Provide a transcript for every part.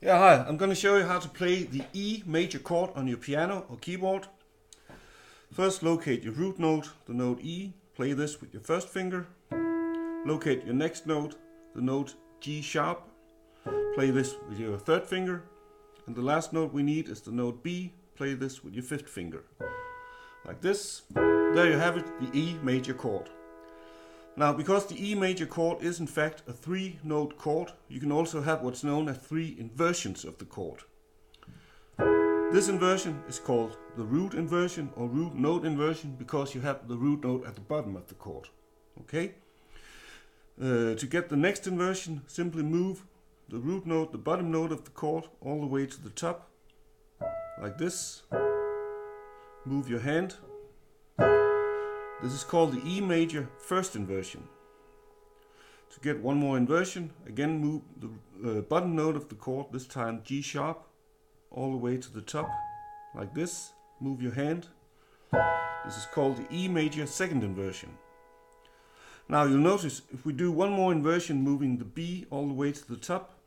Yeah, hi, I'm going to show you how to play the E major chord on your piano or keyboard. First, locate your root note, the note E, play this with your first finger. Locate your next note, the note G sharp, play this with your third finger. And the last note we need is the note B, play this with your fifth finger. Like this. There you have it, the E major chord. Now, because the E major chord is in fact a 3-note chord, you can also have what's known as 3 inversions of the chord. This inversion is called the root inversion or root note inversion because you have the root note at the bottom of the chord. Okay? To get the next inversion, simply move the root note, the bottom note of the chord, all the way to the top, like this. Move your hand. This is called the E major first inversion. To get one more inversion, again move the bottom note of the chord, this time G sharp, all the way to the top, like this. Move your hand. This is called the E major second inversion. Now you'll notice if we do one more inversion moving the B all the way to the top,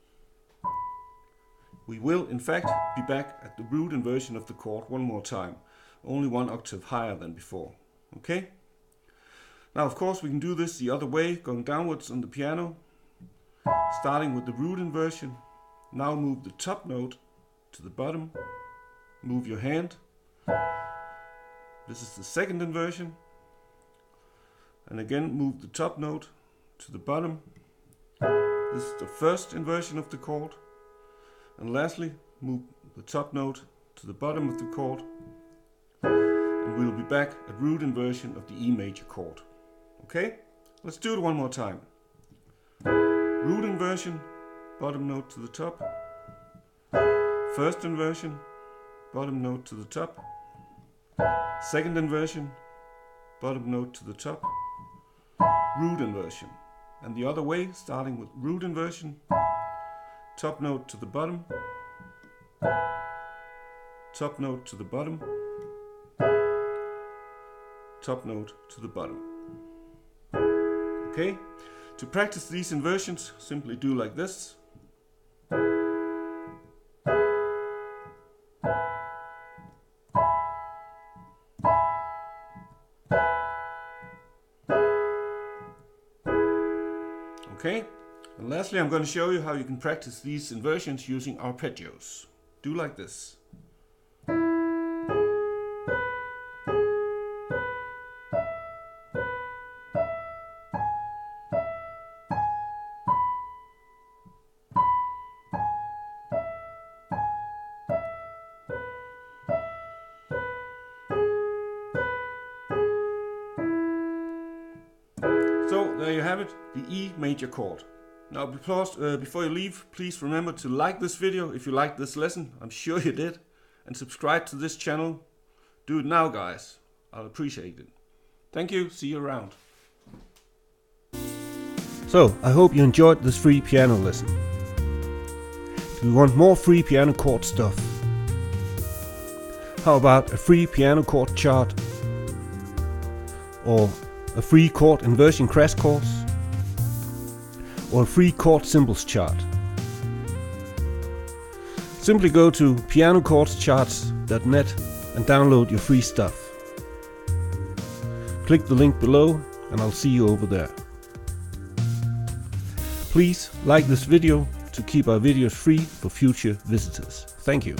we will in fact be back at the root inversion of the chord one more time, only one octave higher than before. Okay? Now, of course, we can do this the other way, going downwards on the piano, starting with the root inversion. Now move the top note to the bottom, move your hand. This is the second inversion. And again, move the top note to the bottom. This is the first inversion of the chord. And lastly, move the top note to the bottom of the chord. And we'll be back at root inversion of the E major chord. Okay, let's do it one more time. Root inversion, bottom note to the top. First inversion, bottom note to the top. Second inversion, bottom note to the top. Root inversion. And the other way, starting with root inversion, top note to the bottom. Top note to the bottom. Top note to the bottom. Okay, to practice these inversions, simply do like this. Okay, and lastly I'm going to show you how you can practice these inversions using arpeggios. Do like this. So there you have it, the E major chord. Now before you leave, please remember to like this video if you liked this lesson. I'm sure you did. And subscribe to this channel. Do it now, guys. I'll appreciate it. Thank you. See you around. So, I hope you enjoyed this free piano lesson. If you want more free piano chord stuff, how about a free piano chord chart? Or a free chord inversion crash course, or a free chord symbols chart. Simply go to pianochordcharts.net and download your free stuff. Click the link below and I'll see you over there. Please like this video to keep our videos free for future visitors. Thank you.